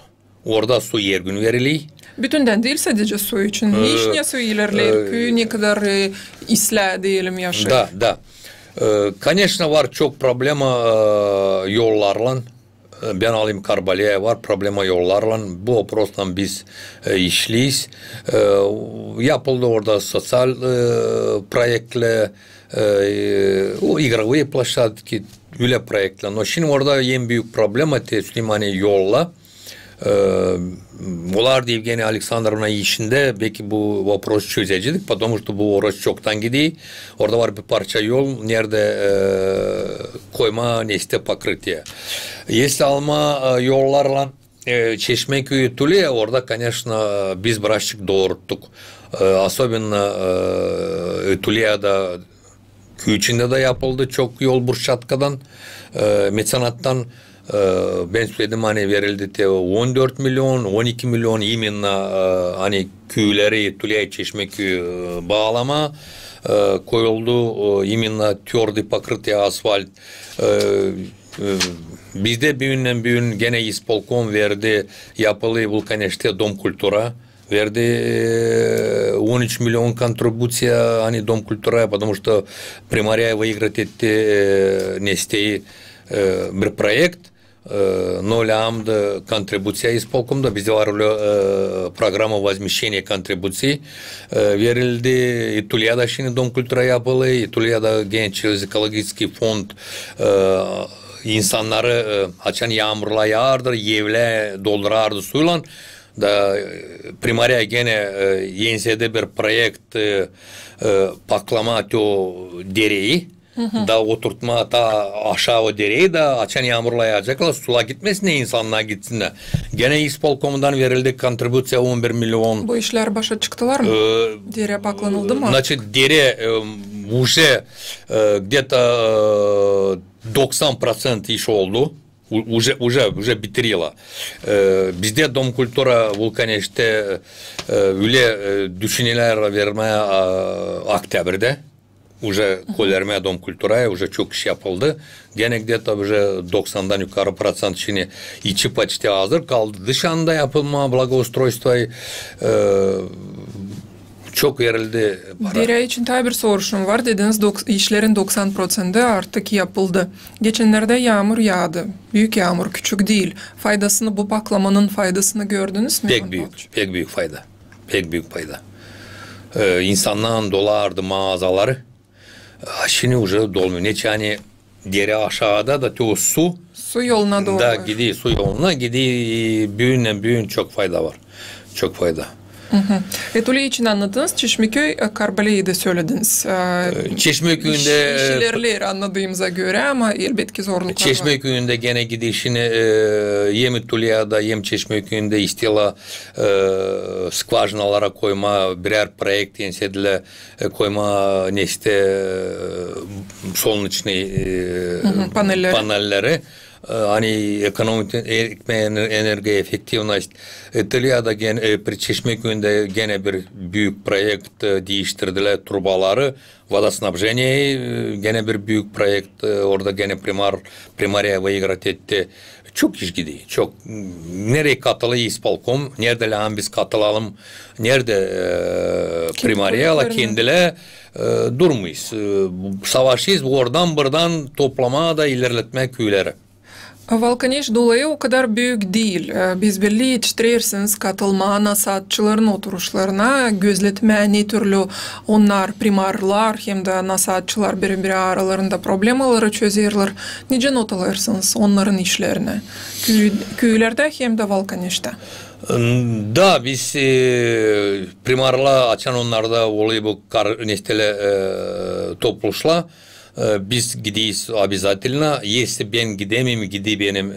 B: Orada su her gün veriliyor.
A: Bütünden değil sadece su için. Ne su ilerler köy ne kadar isla diyelim yaşıyor.
B: Da. Конечно var çok problema yollarla. Ben alayım Karbaliye var problema yollarla. Bu oprostan biz işliyiz. Yapıldı orada sosyal projektler, o игровые площадки, öyle projektler. No şimdi orada en büyük problema teslimani yolla. Olar da Evgeniy Aleksandrovna işinde belki bu vapros çözecektik. Потому что bu orası çoktan gidiyor. Orada var bir parça yol. Nerede koyma neste покрытие. Если alma yollarla Çeşmeköy'ü Tuliye orada конечно biz bıraktık doğrulttuk. Особенно Tuliye'de köy içinde de yapıldı. Çok yol Burçatka'dan mecenattan ben söyledim hani verildi de 14 milyon 12 milyon imенно hani köyleri Tuliye Çeşmeköy bağlama koyuldu imенно tвердый покрытие asfalt bizde büyünden gene İspolkom verdi yapılı vulkaneşte Dom Kultura verdi 13 milyon kontribusiya hani Dom Kultura'ya потому что Приморья выиграть etti nesteyi bir proyekt nolямда контрибуция исполкомда bizde var программа возмещения контрибуций verildi. Tulya'da şimdi Dom Kultura yapılı. Tulya'da genç ekolojik fond insanları açan yağmurla yağardır, evle doldurardı suyla. Da Primorья gene yensede bir projekt paklama o dereyi. Da oturtma ta aşağı o dereyi da açan yağmurla yağacaklar. Sula gitmesin de insanlar gitsinler. Gene İspolkom'dan verildi kontribusiya 11 milyon.
A: Bu işler başa çıktılar mı? Dere paklanıldı mı?
B: Значит, dere уже где-то 90% iş oldu. Уже bitirila. Bizde Dom Kultura Vulkaneş'te öyle düşünceler vermeye Oktyabır'da. Уже koyarmaya Dom Kultura'ya уже çok iş yapıldı. Gene где-то уже 90'dan yukarı процент şimdi içi почти hazır kaldı. Dışında yapılma благоустройство çok verildi para.
A: Derya için tabi bir soruşum var. Dediniz işlerin 90% artık yapıldı. Geçenlerde yağmur yağdı. Büyük yağmur, küçük değil. Faydasını, bu baklamanın faydasını gördünüz mü?
B: Pek büyük fayda. Pek büyük fayda. İnsanların dolardı mağazaları. Şimdi уже dolmuyor. Ne yani dere aşağıda da o su
A: yoluna doğru.
B: Da gidiyor, su yoluna gidiyor. Büyün çok fayda var. Çok fayda.
A: Etuli için anladınız. Çeşmeköy Karbale'yi de söylediniz.
B: Çeşmeköy'ünde
A: işlerler anladığımıza göre ama elbette zorluklar var.
B: Çeşmeköy'ünde gene gidişini yem Tulya'da yem Çeşmeköy'ünde istila skvajnalara koyma birer projekt yensedile koyma neste solnıçlı panelleri. Hani ekonomik enerji efektivnost Italya'da gene Çeşmeköy'ünde gene bir büyük projekt değiştirdiler turbaları vodoснабжение gene bir büyük projekt orada gene primariya выиграть etti. Çok iş gidiyor. Çok. Nereye katılı İspalkom? Nerede lan biz katılalım? Nerede primariyala kendile durmayız. Savaşıyız. Oradan buradan toplama da ilerletme köyleri.
A: Valkaneş dolayı o kadar büyük değil. Biz belli yetiştirirsiniz katılma nasatçıların oturuşlarına, gözletme ne türlü onlar primarlar hem de nasatçılar birbiri aralarında problemaları çözerler. Nece not alırsınız onların işlerine? Köylerde hem de Valkaneş'te.
B: Da biz primarla açan onlarda oluyor bu nestele topluşla. Biz gidiyiz обязательно. Если ben gidemem, gidiyor benim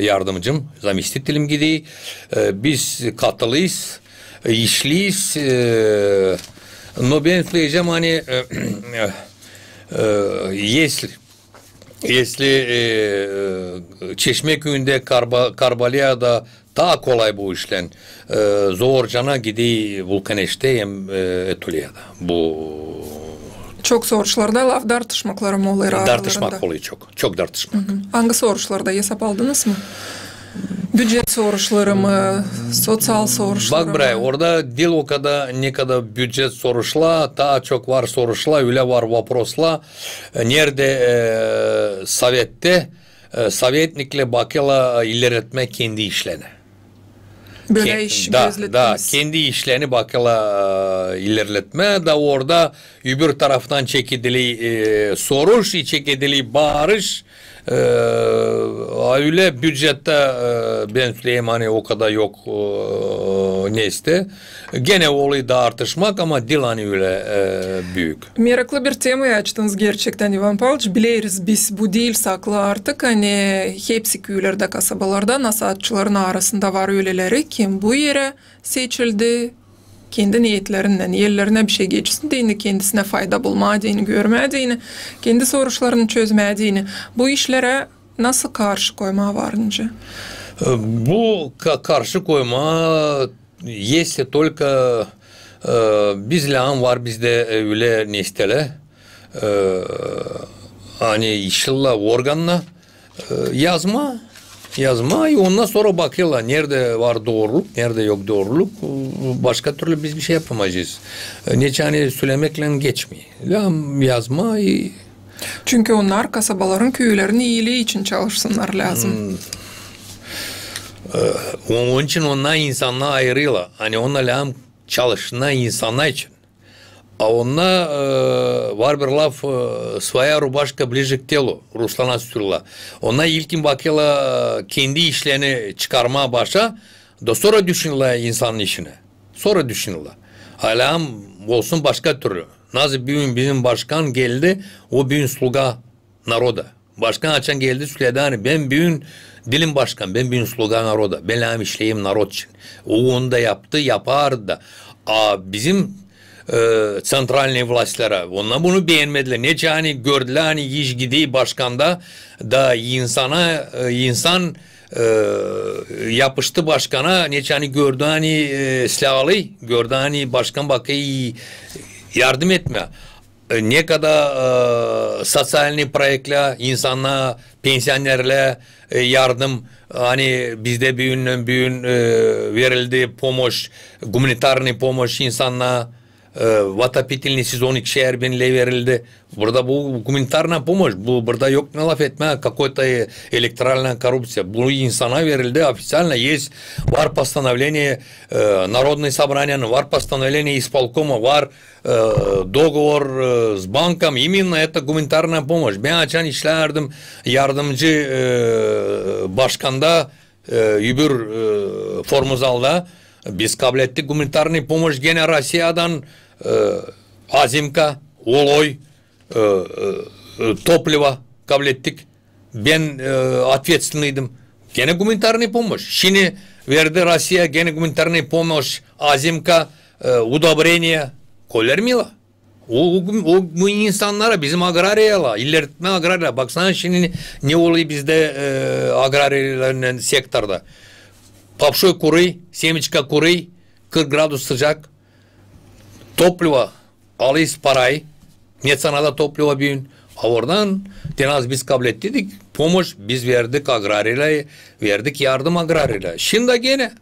B: yardımcım, заместителем gidiyor. Biz katılıyız, işliyiz. Но ben söyleyeceğim hani если Çeşmeköy'ünde Karbalya'da daha kolay bu işlen. Zorcana gidiyor Vulkaneş'te hem Etulya'da. Bu
A: çok soruşlarda laf tartışmakları mı oluyor aralarında?
B: Tartışmak oluyor çok. Çok tartışmak.
A: Hangi soruşlarda hesap aldınız mı? Büdjet soruşları mı? Sosyal soruşları mı?
B: Bak bre, orada dil o kadar ne kadar büdjet soruşla, daha çok var soruşla, öyle var vaprosla. Nerede Sovyette, Sovyetnikle bakıyla ilerletme kendi işlerine.
A: Böyle iş gözletmeniz.
B: Kendi işlerini bakıyla ilerletme da orada öbür taraftan çekidili soruş, çekidili bağırış öyle büdjette ben söyleyeyim hani o kadar yok neyse. Gene oluyor tartışmak ama dil hani öyle büyük.
A: Meraklı bir temayı açtınız gerçekten Ivan Pavlovich. Biliriz biz bu değil saklı artık hani hepsi köylerde kasabalarda nasatçıların arasında var öyleleri kim bu yere seçildi kendi niyetlerinden yerlerine bir şey geçsin diye kendisine fayda bulmadığını görmediğini kendi soruşlarını çözmediğini bu işlere nasıl karşı koyma varınca?
B: Bu karşı koyma если только bizle var bizde öyle nestele hani işilla organla yazma ondan sonra bakıyorlar nerede var doğruluk nerede yok doğruluk başka türlü biz bir şey yapamayacağız. Hani söylemekle geçmiyor. Yazma
A: çünkü onlar kasabaların köylerin iyiliği için çalışsınlar lazım.
B: Onun için onlar insanlar ayrıyla. Hani onlar çalışan insanlar için. А onlar var bir laf своя рубашка ближе к телу. Ruslana sürüla. Onlar ilkin bakıyla kendi işlerini çıkarmaya başa da sonra düşünürler insanın işine. Sonra düşünürler. Hala olsun başka türlü. Nasıl bizim başkan geldi o büyün sluga народа. Başkan açan geldi söyledi hani ben büyün dilim başkan, ben büyün slogan народа. Ben işleyeyim narod için. O onu da yaptı, yapar da. Bizim Sentralni vlastlara. Onlar bunu beğenmediler. Ne hani gördüler hani iş gidiği başkanda da insan yapıştı başkana ne hani gördü hani silahlı gördü hani başkan bakayı yardım etme. Ne kadar sosyal projeler insanlara pensiyonerle yardım hani bizde büyün verildi pomoş humanitarni pomoş insanlara Vatapitilni сезонник şehir benle verildi. Burada bu humanitarna pomoş. Burada yok ne laf etme. Какой-то электоральная коррупция. Bu insana verildi. Официально есть. Var постановление Народное собрание, var постановление исполкома, var dogovor с банком. Именно это гуманитарная помощь. Ben açan işlerdim. Yardımcı başkanda Übür Formuzal'da biz kabul ettik. Gumanitarni pomoş gene Rusya'dan Azimka, Oloy, Topliva kabul ettik. Ben ответственныйdım. Gene gumanitarni pomoş. Şimdi verdi Rusya gene gumanitarni pomoş. Azimka, удобрение. Koller mi la? Bu insanlara bizim agrariyala, ilerletme agrariyala. Baksana şimdi ne oluyor bizde agrariyaların sektörde. Papşoy kurey, semечка kurey, 40 gradus sıcak. Topluva alıyız parayı. Netsanada topluva büyün. Oradan tenaz biz kabul ettik. Pomoş biz verdik agrariyla, verdik yardım agrariyla. Şimdi gene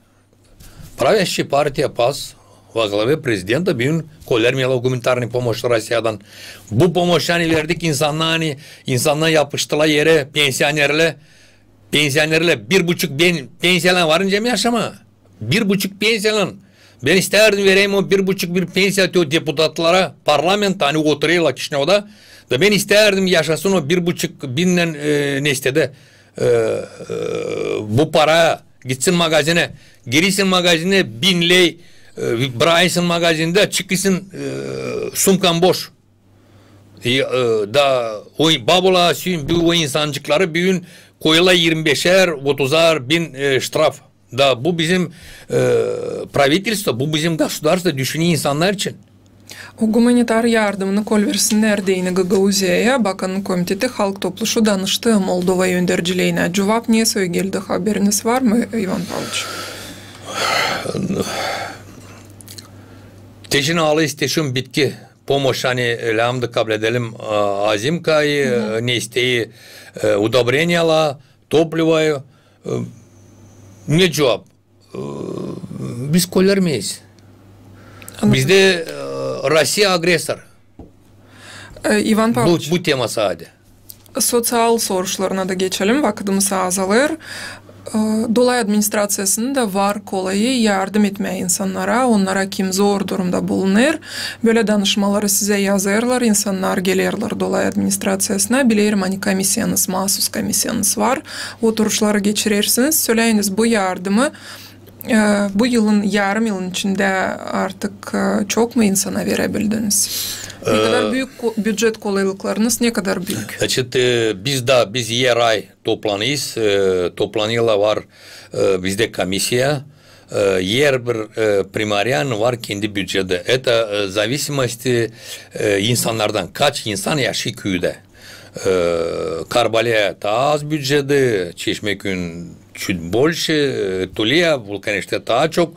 B: правящая партия ПАС во главе президента büyün kollermiyala gumanitarni pomoş Rusya'dan. Bu pomoşları verdik insanlar yapıştılar yere pensiyonerle 1,5 pensiyon varınca mı yaşama? 1,5 pensiyon. Ben isterdim vereyim o 1,5 bir pensiyon o deputatlara parlamento hani oturuyorlar Kişinev'da da ben isterdim yaşasın o 1,5 binden ne istedi bu para gitsin magazine girişsin magazine 1000 lei bırakırsın magazinde çıkısın sumkan boş da o babula bu insancıkları büyün koyula 25'er 30'ar bin штраф. Da bu bizim правительство, bu bizim государство düşünüyor insanlar için.
A: O gumanitar yardımını kolversinler deyini Gagauziyaya Bakanın Komiteti Halk Topluşu danıştı Moldova yöndericiliğine. Cevap niye söygeldi haberiniz var mı Ivan Pavlovich?
B: Teşin ağlı teşin bitki. Pomoş hani lamdı kabul edelim Azimka'yı ne isteği удобрениялар, topливаю. Ne cevap? Biz kollarmayız. Bizde Rusya agresör.
A: Ivan Pavlovich.
B: Bu tema sadece.
A: Sosyal soruşlarına da geçelim. Vakitimiz azalır. Dolay administrasiyasında var kolayı yardım etmeye insanlara, onlara kim zor durumda bulunur. Böyle danışmaları size yazarlar, insanlar gelirler Dolay administrasiyasına. Bilirim hani komisyanız, mahsus komisyanız var. Oturuşları geçirirsiniz. Söyleyiniz bu yardımı bu yarım yılın içinde artık çok mu insana verebildiniz? Ne kadar büyük bütçet kolaylıklarınız, ne kadar büyük?
B: Biz yer ay toplanıyız. Toplanıyorlar var bizde komisya. Yer bir primaryan var kendi bütçede. Это зависимости insanlardan. Kaç insan yaşıyor köyde. Карбале az bütçede, Çeşmeköy'ün чуть больше, Tulia, Vulkaneş'te daha çok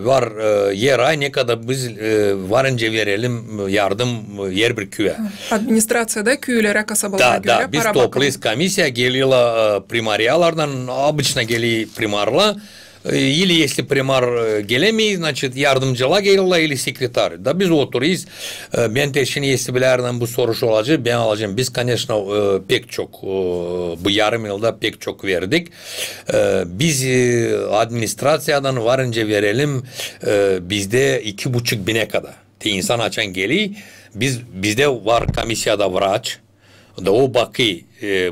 B: var yer ay ne kadar biz varınca verelim yardım yer bir köye.
A: Administrasiyada köylere, kasabalara göre para
B: biz toplayız komisya geliyorlar primaryalardan, обычно geliyor primarla. Или если примар gelemiyor, значит yardımcılar geliyorlar или sekreter. Da biz oturuyuz. Ben teşhini yestibilerden bu soruş olacak. Ben alacağım. Biz, конечно, pek çok bu yarım yılda pek çok verdik. Biz administrasyadan varınca verelim bizde 2,5 bine kadar. İnsan açan geliyor. Bizde var komisyada vraç. Da o bakıyor.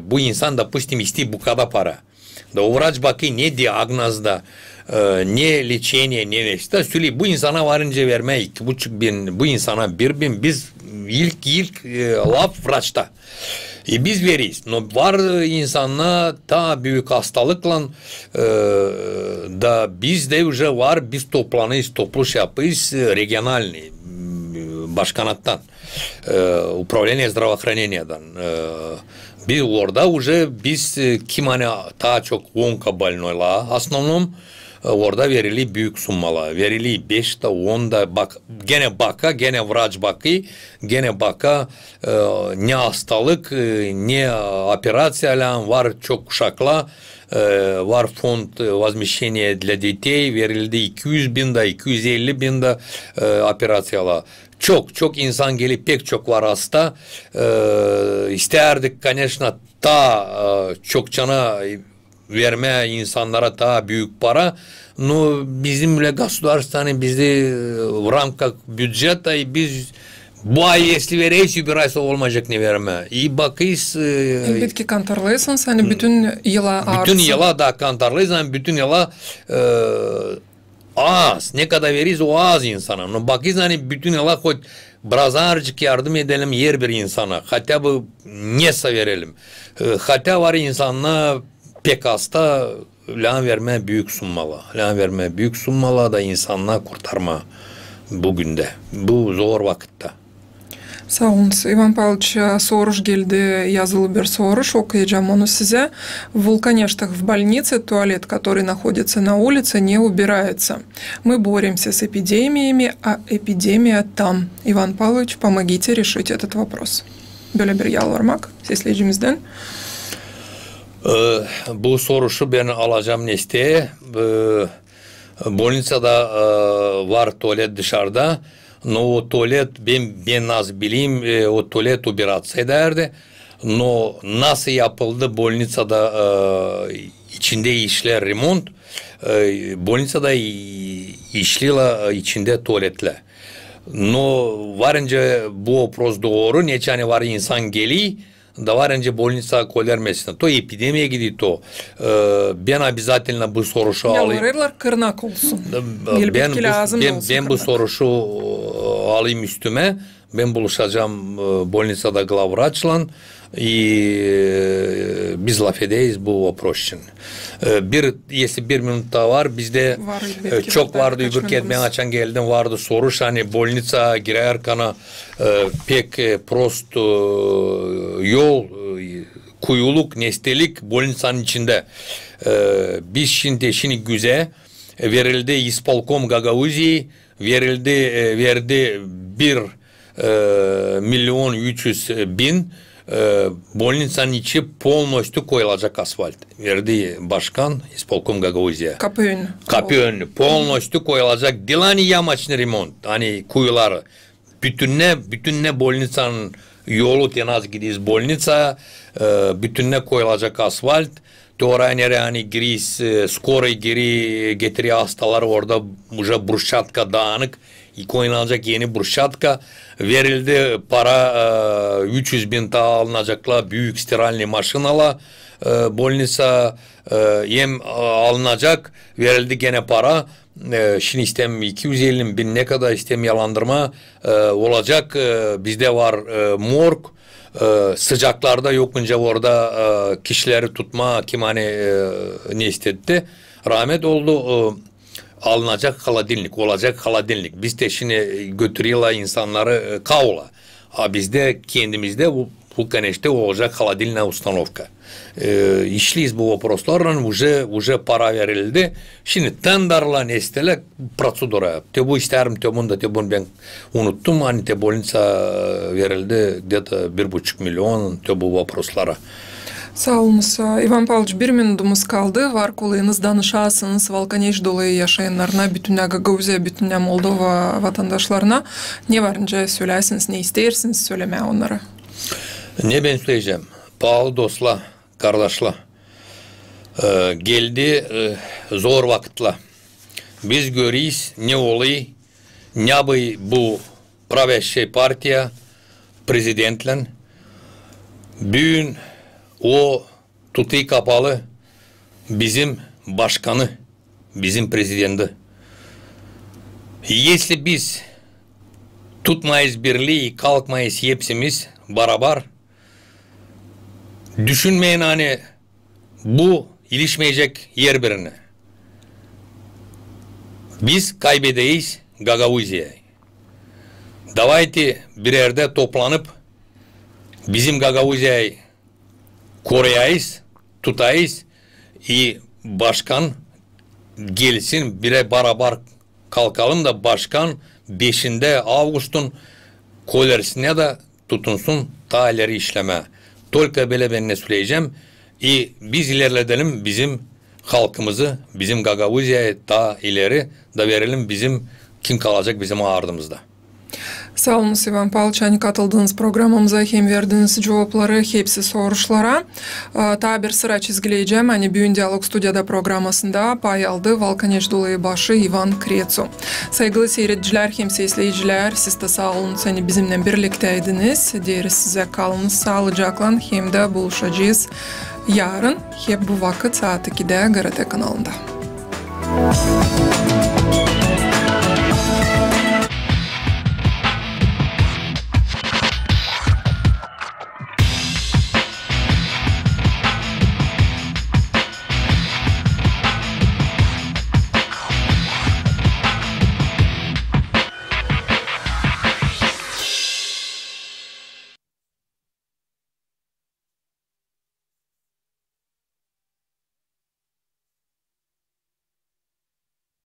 B: Bu insan da pustim istiyor bu kadar para. Da o vraç bakıyor ne diagnozda, ne leczenie, ne işte söylüyor. Bu insana varınca verme 2,5 bin, bu insana 1 bin. Biz ilk laf vraçta. Biz veriyiz. No, var insanlar daha büyük hastalıkla da bizde уже var. Biz toplanıyız, topluş yapıyız regionalni. başkanattan, Управление здравоохранениyadan. Biz orada biz kim hani daha çok onka больноyla основном orada verili büyük summalar. Verili 5 da 10 da bak gene baka gene vraç bakı gene baka ne hastalık ne operasyayla var çok kuşakla var fond возмещения для детей verildi 200 bin da 250 bin da operasyalar. Çok insan gelip pek çok var hasta. İsterdik конечно çok cana verme insanlara daha büyük para. No bizimle государственный bizi в рамках бюджета biz bu ay если vereyse bir ay olmayacak ne verme. İyi bakıyız.
A: Elbette kantarlıysan hani bütün yıla ağrısın.
B: Bütün yıla da kantarlıysan bütün yıla az. Ne kadar veririz o az insana. No bakıyız hani bütün yıla koy brazarcık yardım edelim yer bir insana. Hatta bu neyse verelim. Hatta var insanla pek hasta lan verme büyük summalı. Lan verme büyük summalı da insanla kurtarma bugün de. Bu zor vakitte.
A: Sağ olunuz. Ivan Pavlovич soruş geldi, yazılı bir soruş, okuyacağım onu size. В Вулканештах в больнице туалет, который находится на улице, не убирается. Мы боремся с эпидемиями, а эпидемия там. Иван Павлович, помогите решить этот вопрос. Böyle bir yalvarmak seslerimizden.
B: Bu soruşu ben alacağım Neste'ye. Больницada var tuvalet dışarıda. No o tuvalet ben az bileyim o tuvalet ubirats ederdi. No nasıl yapıldı больницada içinde işler remont. больницada işliyorlar içinde tuvaletle. No varınca bu opros doğru. Neçane var insan geliyor. Da varınca больница koyarmasına. To epidemiye gidiyor to. Ben обязательно bu soruşu alayım.
A: Yalvarırlar kırnak olsun.
B: Ben bu soruşu alayım üstüme. Ben buluşacağım больницada главврачla. Biz laf edeyiz bu вопрос için. Bir minut daha var. Bizde çok vardı. Ülket ben açan geldim vardı soruş. Hani больница girerken pek prost yol kuyuluk, nestelik больницanın içinde. Biz şimdi güzel verildi İspalkom Gagauzii verdi 1.300.000 больницanın içi polностью koyulacak asfalt. Verdi başkan İspalkom Gagauzi'ye. Kapı önü. Polностью koyulacak. Dilani yamaçlı remont. Hani kuyuları. Bütünne больницanın yolu tenaz gidiyiz больница. Bütünne koyulacak asfalt. Oraya nereye hani giriyiz. Skoru geri getiriyor hastaları orada. Уже brushatka dağınık. Koyulacak yeni brushatka. Verildi para 300 bin daha alınacaklar büyük stiralni maşinalar. Больница hem alınacak. Verildi gene para. Şimdi istem 250 bin ne kadar istem yalandırma olacak. Bizde var morg. Sıcaklarda yokunca orada kişileri tutma kim hani ne istedi. Rahmet oldu. Alınacak haladinlik, olacak haladinlik. Biz de şimdi götürüyorlar insanları kavla. Bizde kendimizde Vulkaneş'te olacak haladilna ustanovka. İşliyiz bu вопросlarla уже para verildi. Şimdi tenderla nestele prosedura. Te bu isterim te bunu ben unuttum. Hani te больница verildi где-то 1,5 milyon te bu вопросlara.
A: Sağ olunuz. Ivan Pavlovич, bir minutumuz kaldı. Var kolayınız danışasınız Valkaneş dolayı yaşayanlarına, bütünle Gagauzya, bütünle Moldova vatandaşlarına. Ne varınca söylersiniz, ne istersiniz söylemeye onlara?
B: Ne ben söyleyeceğim? Pahalı dostlar, kardeşler. Geldi zor vakitler. Biz görüyoruz ne oluyor, ne yapıyor bu правящая partiya prezidentle. Bugün o tutuyu kapalı bizim başkanı, bizim prezidenti. Если biz tutmayız birliği, kalkmayız hepsimiz beraber, düşünmeyin hani bu ilişmeyecek yer birine. Biz kaybedeyiz Gagauzya'yı. Давайте bir yerde toplanıp bizim Gagavuzya'yı koruyayız, tutayız. Başkan gelsin, bire beraber kalkalım da başkan 5. Ağustos'un kolerisine de tutunsun ta ileri işleme. Tolka böyle ben ne söyleyeceğim. Biz ilerledelim bizim halkımızı, bizim Gagavuzya'ya ta ileri da verelim bizim kim kalacak bizim ardımızda.
A: Sağ olun Ivan Pavlovич, hani katıldığınız programımıza hem verdiğiniz cevapları hepsi soruşlara. Ta bir sıra çizgileyeceğim. Hani Büyün Diyalog Stüdyo'da programasında pay aldı Valkaneş Dolayı başı Ivan Kretsu. Saygılı seyrediciler hem izleyiciler, siz de sağ olun, hani bizimle birlikteydiniz. Deriz size kalın sağlıcakla, hem de buluşacağız yarın. Hep bu vakit saat 2'de GRT kanalında.